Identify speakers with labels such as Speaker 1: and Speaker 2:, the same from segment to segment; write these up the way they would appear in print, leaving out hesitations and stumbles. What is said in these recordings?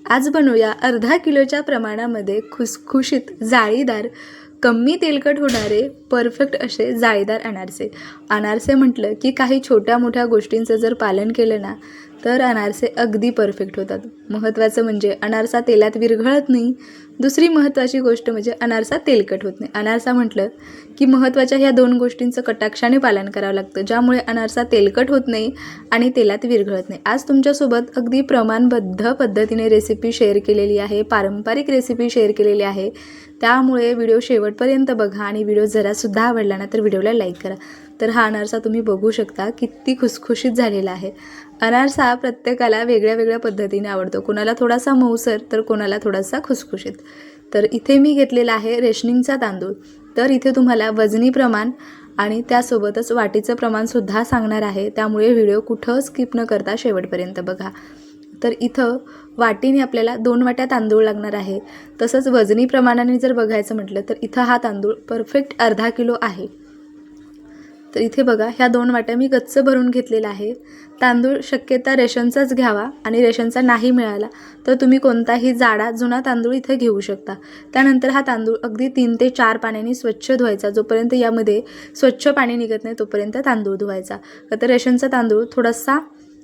Speaker 1: आज बनवूया अर्धा किलोच्या प्रमाणामध्ये खुसखुशीत जाळीदार कमी तेलकट होणारे परफेक्ट असे जाळीदार अनारसे। अनारसे म्हटलं की काही छोट्या मोठ्या गोष्टींचं जर पालन केलं ना तर अनारसे अगदी परफेक्ट होतात। महत्त्वाचं म्हणजे अनारसा तेलात विरघळत नाही। दुसरी महत्त्वाची गोष्ट म्हणजे अनारसा तेलकट होत नाही। अनारसा म्हटलं की महत्त्वाच्या ह्या दोन गोष्टींचं कटाक्षाने पालन करावं लागतं, ज्यामुळे अनारसा तेलकट होत नाही आणि तेलात विरघळत नाही। आज तुमच्यासोबत अगदी प्रमाणबद्ध पद्धतीने रेसिपी शेअर केलेली आहे, पारंपरिक रेसिपी शेअर केलेली आहे। त्यामुळे व्हिडिओ शेवटपर्यंत बघा आणि व्हिडिओ जरासुद्धा आवडला ना तर व्हिडिओला लाईक करा। तर हा अनारसा तुम्ही बघू शकता किती खुसखुशीत झालेला आहे। अनारसा प्रत्येकाला वेगळ्या वेगळ्या पद्धतीने आवडतो, कोणाला थोडासा मऊसर तर कोणाला थोडासा खुसखुशीत। तर इथे मी घेतलेला आहे रेशनिंगचा तांदूळ। तर इथे तुम्हाला वजनी प्रमाण आणि त्यासोबतच वाटीचं प्रमाणसुद्धा सांगणार आहे, त्यामुळे व्हिडिओ कुठं स्किप न करता शेवटपर्यंत बघा। तर इथं वाटीने आपल्याला 2 वाट्या तांदूळ लागणार आहे। तसंच वजनी प्रमाणाने जर बघायचं म्हटलं तर इथं हा तांदूळ परफेक्ट अर्धा किलो आहे। तर इथे बघा ह्या 2 वाट्या मी गच्च भरून घेतलेला आहे। तांदूळ शक्यता रेशनचाच घ्यावा आणि रेशनचा नाही मिळाला तर तुम्ही कोणताही जाडा जुना तांदूळ इथे घेऊ शकता। त्यानंतर हा तांदूळ अगदी 3 ते 4 पाण्याने स्वच्छ धुवायचा। जोपर्यंत यामध्ये स्वच्छ पाणी निघत नाही तोपर्यंत तांदूळ धुवायचा। तर रेशनचा तांदूळ थोडासा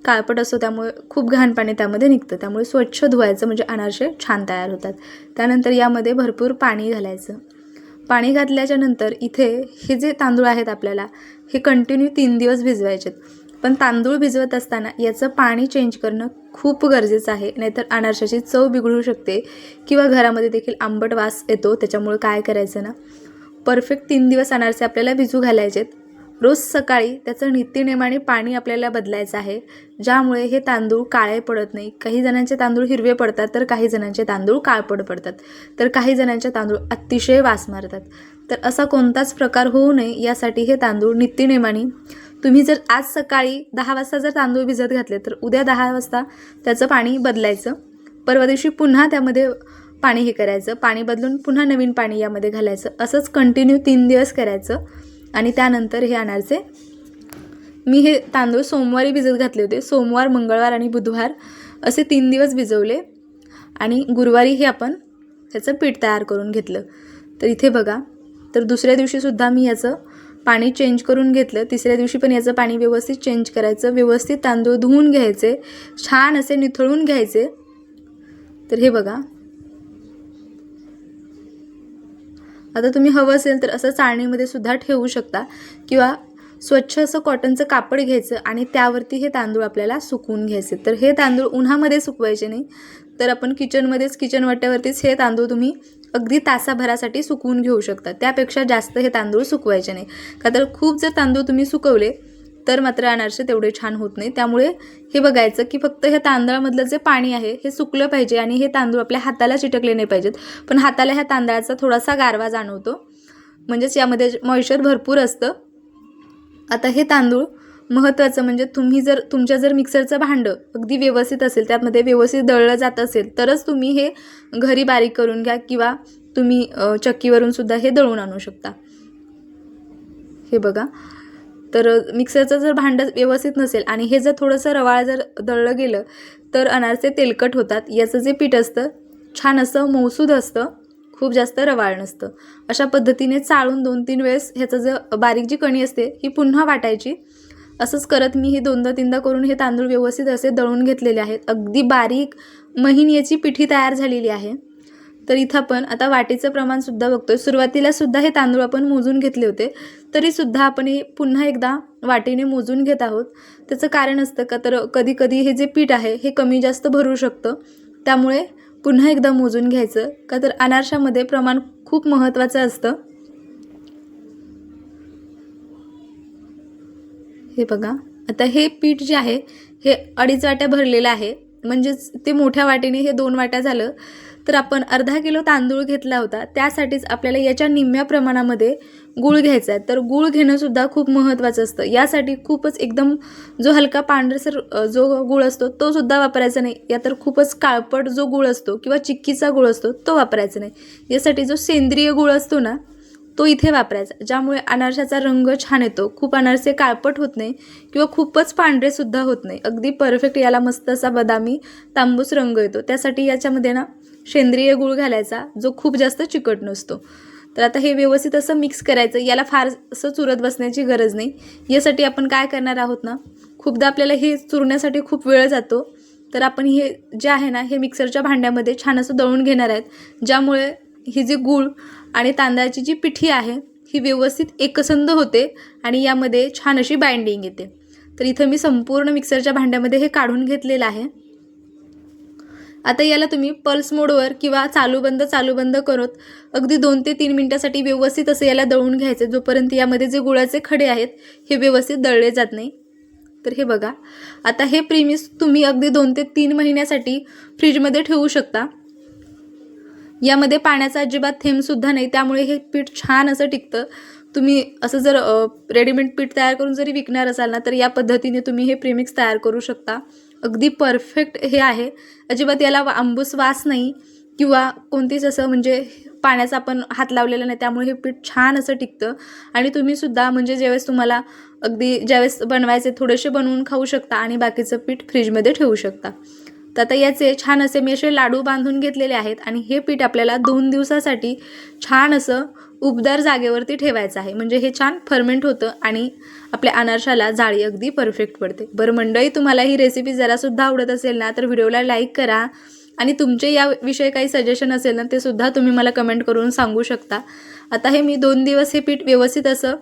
Speaker 1: काळपट असतो, त्यामुळे खूप घाण पाणी त्यामध्ये निघतं, त्यामुळे स्वच्छ धुवायचं म्हणजे अनारसे छान तयार होतात। त्यानंतर यामध्ये भरपूर पाणी घालायचं। पाणी घातल्याच्या नंतर इथे हे जे तांदूळ आहेत आपल्याला हे कंटिन्यू 3 दिवस भिजवायचे। पण तांदूळ भिजवत असताना याचं पाणी चेंज करणं खूप गरजेचं आहे, नाहीतर अनारशाची चव बिघडू शकते किंवा घरामध्ये देखील आंबट वास येतो। त्याच्यामुळे काय करायचं ना, परफेक्ट 3 दिवस अनारसे आपल्याला भिजू घालायचेत। रोज सकाळी त्याचं नित्यनेमाने पाणी आपल्याला बदलायचं आहे, ज्यामुळे हे तांदूळ काळे पडत नाही। काही जणांचे तांदूळ हिरवे पडतात तर काही जणांचे तांदूळ काळपट पडतात, तर काही जणांचे तांदूळ अतिशय वास मारतात। तर असा कोणताच प्रकार होऊ नये यासाठी हे तांदूळ नित्यनेमाने तुम्ही जर आज सकाळी 10 वाजता जर तांदूळ भिजत घातले तर उद्या 10 वाजता त्याचं पाणी बदलायचं। परवा दिवशी पुन्हा त्यामध्ये पाणी हे करायचं, पाणी बदलून पुन्हा नवीन पाणी यामध्ये घालायचं। असंच कंटिन्यू 3 दिवस करायचं। आणि त्यानंतर हे अनारसे मी हे तांदूळ सोमवारी भिजत घातले होते। सोमवार, मंगळवार आणि बुधवार असे 3 दिवस भिजवले आणि गुरुवारी हे आपण त्याचं पीठ तयार करून घेतलं। तर इथे बघा, तर दुसऱ्या दिवशीसुद्धा मी याचं पाणी चेंज करून घेतलं। तिसऱ्या दिवशी पण याचं पाणी व्यवस्थित चेंज करायचं, व्यवस्थित तांदूळ धुवून घ्यायचे, छान असे निथळून घ्यायचे। तर हे बघा, आता तुम्ही हवं असेल तर असं चाळणीमध्ये सुद्धा ठेवू शकता किंवा स्वच्छ असं कॉटनचं कापड घ्यायचं आणि त्यावरती हे तांदूळ आपल्याला सुकवून घ्यायचे। तर हे तांदूळ उन्हामध्ये सुकवायचे नाही, तर आपण किचन वाट्यावरतीच हे तांदूळ तुम्ही अगदी तासाभरासाठी सुकवून घेऊ शकता। त्यापेक्षा जास्त हे तांदूळ सुकवायचे नाही, का तर खूप जर तांदूळ तुम्ही सुकवले तर मात्र अनारसे तेवढे छान होत नाही। त्यामुळे हे बघायचं की फक्त हे तांदळामधलं जे पाणी आहे हे सुकलं पाहिजे आणि हे तांदूळ आपल्या हाताला चिटकले नाही पाहिजेत। पण हाताला ह्या तांदळाचा थोडासा गारवा जाणवतो, म्हणजेच यामध्ये मॉइश्चर भरपूर असतं। आता हे तांदूळ महत्त्वाचं म्हणजे तुमच्या जर मिक्सरचं भांडं अगदी व्यवस्थित असेल, त्यामध्ये व्यवस्थित दळलं जात असेल तरच तुम्ही हे घरी बारीक करून घ्या किंवा तुम्ही चक्कीवरून सुद्धा हे दळून आणू शकता। हे बघा, तर मिक्सरचं जर भांडं व्यवस्थित नसेल आणि हे जर थोडंसं रवाळ जर दळलं गेलं तर अनारसे तेलकट होतात। याचं जे पीठ असतं छान असं मऊसूद असतं, खूप जास्त रवाळ नसतं। अशा पद्धतीने चाळून 2-3 वेळेस ह्याचं जे बारीक जी कणी असते ही पुन्हा वाटायची। असंच करत मी हे 2दा-3दा करून हे तांदूळ व्यवस्थित असे दळून घेतलेले आहेत। अगदी बारीक महीन याची पिठी तयार झालेली आहे। तर इथं आपण आता वाटीचं प्रमाणसुद्धा बघतोय। सुरुवातीला सुद्धा हे तांदूळ आपण मोजून घेतले होते, तरीसुद्धा आपण हे पुन्हा एकदा वाटीने मोजून घेत आहोत। त्याचं कारण असतं का, तर कधी कधी हे जे पीठ आहे हे कमी जास्त भरू शकतं, त्यामुळे पुन्हा एकदा मोजून घ्यायचं, का तर अनारशामध्ये प्रमाण खूप महत्त्वाचं असतं। हे बघा, आता हे पीठ जे आहे हे 2.5 वाट्या भरलेलं आहे, म्हणजेच ते मोठ्या वाटीने हे 2 वाट्या झालं। तर आपण अर्धा किलो तांदूळ घेतला होता, त्यासाठीच आपल्याला याच्या निम्म्या प्रमाणामध्ये गूळ घ्यायचा आहे। तर गूळ घेणं सुद्धा खूप महत्त्वाचं असतं। यासाठी खूपच एकदम जो हलका पांढरसर जो गूळ असतो तो सुद्धा वापरायचा नाही, या तर खूपच काळपट जो गूळ असतो किंवा चिक्कीचा गूळ असतो तो वापरायचा नाही। यासाठी जो सेंद्रिय गूळ असतो ना तो इथे वापरायचा, ज्यामुळे अनारशाचा रंग छान येतो. खूप अनारसे काळपट होत नाही किंवा खूपच पांढरेसुद्धा होत नाही. अगदी परफेक्ट याला मस्त असा बदामी तांबूस रंग येतो. त्यासाठी याच्यामध्ये ना सेंद्रिय गूळ घालायचा, जो खूप जास्त चिकट नसतो. तर आता हे व्यवस्थित असं मिक्स करायचं. याला फार असं चुरत बसण्याची गरज नाही. यासाठी आपण काय करणार आहोत ना, खूपदा आपल्याला हे चुरण्यासाठी खूप वेळ जातो. तर आपण हे जे आहे ना, हे मिक्सरच्या भांड्यामध्ये छान असं दळून घेणार आहेत, ज्यामुळे ही जी गूळ आणि तांदळाची जी पिठी आहे ही व्यवस्थित एकसंध होते आणि यामध्ये छान अशी बाइंडिंग येते. तर इथं मी संपूर्ण मिक्सरच्या भांड्यामध्ये हे काढून घेतलेलं आहे. आता याला तुम्ही पल्स मोडवर किंवा चालू बंद करत अगदी 2 ते 3 मिनिटासाठी व्यवस्थित असं याला दळून घ्यायचं, जोपर्यंत यामध्ये जे गुळाचे खडे आहेत हे व्यवस्थित दळले जात नाही. तर हे बघा, आता हे प्रीमिक्स तुम्ही अगदी 2 ते 3 महिन्यासाठी फ्रीजमध्ये ठेवू शकता. यामध्ये पाण्याचा अजिबात थेंबसुद्धा नाही, त्यामुळे हे पीठ छान असं टिकतं. तुम्ही असं जर रेडीमेड पीठ तयार करून जरी विकणार असाल ना, तर या पद्धतीने तुम्ही हे प्रीमिक्स तयार करू शकता. अगदी परफेक्ट हे आहे. अजिबात याला आंबूस वास नाही किंवा कोणतीच असं म्हणजे पाण्याचा आपण हात लावलेला नाही, त्यामुळे हे पीठ छान असं टिकतं. आणि तुम्हीसुद्धा म्हणजे ज्यावेळेस तुम्हाला अगदी ज्यावेळेस बनवायचे थोडेसे बनवून खाऊ शकता आणि बाकीचं पीठ फ्रीजमध्ये ठेवू शकता. तर आता याचे छान असे मी असे लाडू बांधून घेतलेले आहेत आणि हे पीठ आपल्याला 2 दिवसासाठी छान असं उबदार जागेवरती ठेवायचं आहे. म्हणजे हे छान फर्मेंट होतं आणि आपल्या अनारशाला जाळी अगदी परफेक्ट पडते. बरं मंडळी, तुम्हाला ही रेसिपी जरासुद्धा आवडत असेल ना, तर व्हिडिओला लाईक करा आणि तुमचे याविषयी काही सजेशन असेल ना, ते सुद्धा तुम्ही मला कमेंट करून सांगू शकता. आता हे मी 2 दिवस हे पीठ व्यवस्थित असं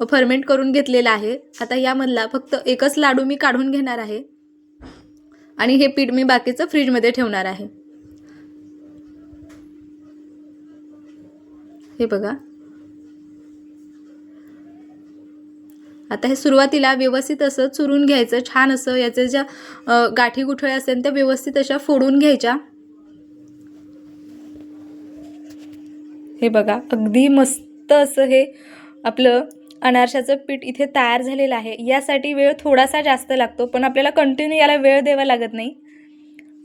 Speaker 1: फर्मेंट करून घेतलेलं आहे. आता यामधला फक्त एकच लाडू मी काढून घेणार आहे आणि हे पीठ मी बाकीचं फ्रीजमध्ये ठेवणार आहे. हे बघा, आता हे सुरुवातीला व्यवस्थित असं चुरून घ्यायचं. छान असं याचे ज्या गाठी गुठळ्या असतील त्या व्यवस्थित अशा फोडून घ्यायच्या. हे बघा, अगदी मस्त असं हे आपलं अनारशाचं पीठ इथे तयार झालेलं आहे. यासाठी वेळ थोडासा जास्त लागतो, पण आपल्याला कंटिन्यू याला वेळ द्यावा लागत नाही.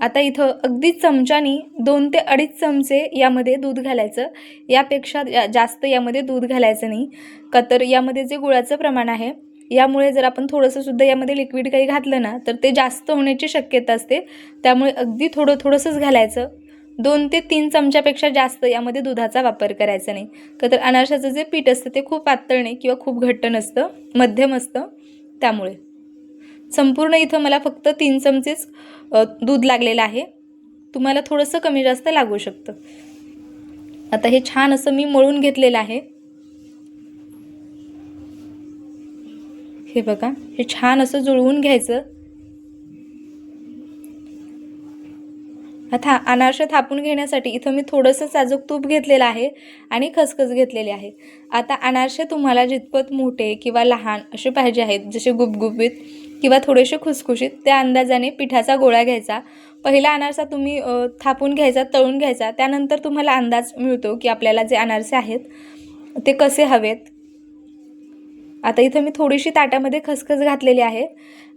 Speaker 1: आता इथं अगदी चमच्यानी 2 ते 2.5 चमचे यामध्ये दूध घालायचं. यापेक्षा जास्त यामध्ये दूध घालायचं नाही, का तर यामध्ये जे गुळाचं प्रमाण आहे यामुळे जर आपण थोडंसं सुद्धा यामध्ये लिक्विड काही घातलं ना, तर ते जास्त होण्याची शक्यता असते. त्यामुळे अगदी थोडंसंच घालायचं. 2 ते 3 चमच्यापेक्षा जास्त यामध्ये दुधाचा वापर करायचा नाही, का तर अनारशाचं जे पीठ असतं ते खूप पातळ नाही किंवा खूप घट्ट नसतं, मध्यम असतं. त्यामुळे संपूर्ण इथं मला फक्त 3 चमचेच दूध लागलेलं आहे. तुम्हाला थोडंसं कमी जास्त लागू शकतं. आता हे छान असं मी मळून घेतलेलं आहे. हे बघा, हे छान असं जुळवून घ्यायचं. आता अनारसे थापून घेण्यासाठी इथं मी थोडंसं साजूक तूप घेतलेलं आहे आणि खसखस घेतलेली आहे. आता अनारसे तुम्हाला जितपत मोठे किंवा लहान असे पाहिजे आहेत, जसे गुबगुबीत किंवा थोडेसे खुसखुशीत, त्या अंदाजाने पिठाचा गोळा घ्यायचा. पहिला अनारसा तुम्ही थापून घ्यायचा, तळून घ्यायचा. त्यानंतर तुम्हाला अंदाज मिळतो की आपल्याला जे अनारसे आहेत ते कसे हवेत. आता इथं मी थोडीशी ताटामध्ये खसखस घातलेली आहे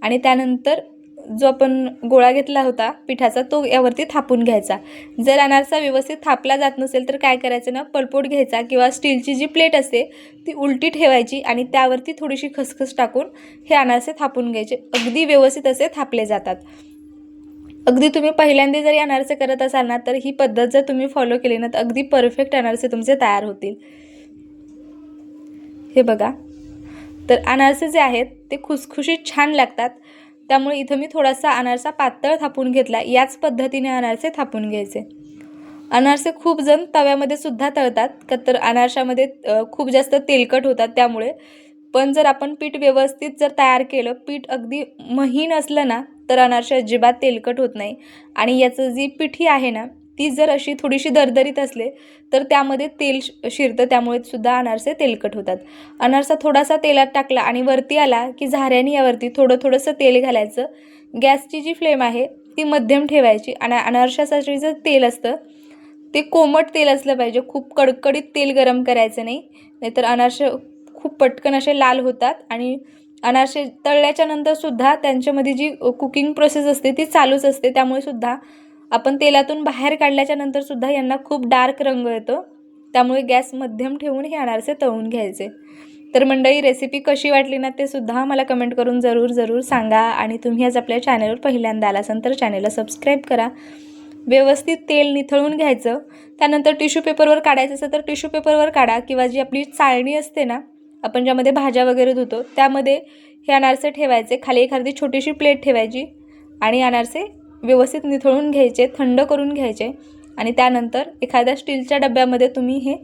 Speaker 1: आणि त्यानंतर जो आपण गोळा घेतला होता पिठाचा तो यावरती थापून घ्यायचा. जर अनारसा व्यवस्थित थापला जात नसेल तर काय करायचं ना, पळपोट घ्यायचा किंवा स्टीलची जी प्लेट असते ती उलटी ठेवायची आणि त्यावरती थोडीशी खसखस टाकून हे अनारसे थापून घ्यायचे. अगदी व्यवस्थित असे थापले जातात. अगदी तुम्ही पहिल्यांदा जरी अनारसे करत असाल ना, तर ही पद्धत जर तुम्ही फॉलो केली ना, तर अगदी परफेक्ट अनारसे तुमचे तयार होतील. हे बघा, तर अनारसे जे आहेत ते खुसखुशीत छान लागतात. त्यामुळे इथं मी थोडासा अनारसा पातळ थापून घेतला. याच पद्धतीने अनारसे थापून घ्यायचे. अनारसे खूप जण तव्यामध्ये सुद्धा तळतात, का तर अनारशामध्ये खूप जास्त तेलकट होतात त्यामुळे. पण जर आपण पीठ व्यवस्थित जर तयार केलं, पीठ अगदी महीन असलं ना, तर अनारसे अजिबात तेलकट होत नाही. आणि याचं जी पिठी आहे ना, ती जर अशी थोडीशी दरदरीत असले तर त्यामध्ये तेल शिरतं, त्यामुळे सुद्धा अनारसे तेलकट होतात. अनारसा थोडासा तेलात टाकला आणि वरती आला की झाऱ्याने यावरती थोडंसं तेल घालायचं. गॅसची जी फ्लेम आहे ती मध्यम ठेवायची आणि अनारशासाठी जे तेल असतं ते कोमट तेल असलं पाहिजे. खूप कडकडीत तेल गरम करायचं नाही, नाहीतर अनारसे खूप पटकन असे लाल होतात. आणि अनारसे तळल्याच्या नंतर सुद्धा त्यांच्यामध्ये जी कुकिंग प्रोसेस असते ती चालूच असते, त्यामुळे सुद्धा आपण तेलातून बाहेर काढल्याच्या नंतर सुद्धा यांना खूप डार्क रंग येतो. त्यामुळे गॅस मध्यम ठेवून हे अनारसे तळून घ्यायचे. तर मंडळी, रेसिपी कशी वाटली ना ते सुद्धा मला कमेंट करून जरूर सांगा. आणि तुम्ही आज आपल्या चॅनलवर पहिल्यांदा आला असाल तर चॅनलला सबस्क्राईब करा. व्यवस्थित तेल निथळून घ्यायचं. त्यानंतर टिश्यू पेपरवर काढायचं असेल तर टिश्यू पेपरवर काढा, किंवा जी आपली चाळणी असते ना, आपण ज्यामध्ये भाज्या वगैरे धुतो, त्यामध्ये हे अनारसे ठेवायचे. खाली एखादी छोटीशी प्लेट ठेवायची आणि अनारसे व्यवस्थित निथळून घ्यायचे, थंड करून घ्यायचे. आणि त्यानंतर एखाद्या स्टीलच्या डब्यामध्ये तुम्ही हे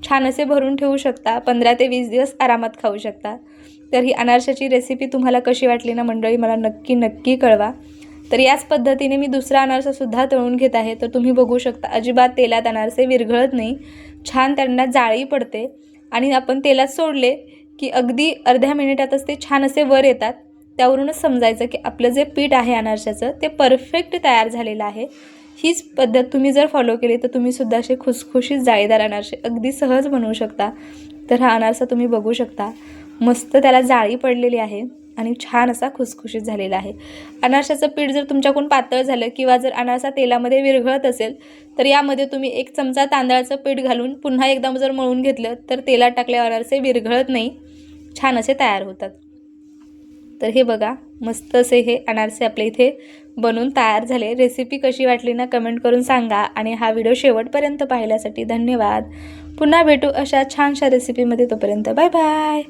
Speaker 1: छान असे भरून ठेवू शकता. 15 ते 20 दिवस आरामात खाऊ शकता. तर ही अनारशाची रेसिपी तुम्हाला कशी वाटली ना मंडळी, मला नक्की कळवा. तर याच पद्धतीने मी दुसरा अनारसासुद्धा तळून घेत आहे. तर तुम्ही बघू शकता, अजिबात तेलात अनारसे विरघळत नाही, छान त्यांना जाळी पडते. आणि आपण तेलात सोडले की अगदी अर्ध्या मिनिटातच ते छान असे वर येतात. त्यावरूनच समजायचं की आपलं जे पीठ आहे अनारशाचं ते परफेक्ट तयार झालेलं आहे. हीच पद्धत तुम्ही जर फॉलो केली तर तुम्हीसुद्धा असे खुसखुशीत जाळीदार अनारसे अगदी सहज बनवू शकता. तर हा अनारसा तुम्ही बघू शकता, मस्त त्याला जाळी पडलेली आहे आणि छान असा खुसखुशीत झालेला आहे. अनारशाचं पीठ जर तुमच्याकडून पातळ झालं किंवा जर अनारसा तेलामध्ये विरघळत असेल तर यामध्ये तुम्ही 1 चमचा तांदळाचं पीठ घालून पुन्हा एकदा जर मळून घेतलं तर तेलात टाकल्यावर अनारसे विरघळत नाही, छान असे तयार होतात. तर हे बघा, मस्त असे हे अनारसे आपल्या इथे बनून तयार झाले. रेसिपी कशी वाटली ना कमेंट करून सांगा. आणि हा व्हिडिओ शेवटपर्यंत पाहिल्यासाठी धन्यवाद. पुन्हा भेटू अशा छानशा रेसिपीमध्ये. तोपर्यंत बाय बाय.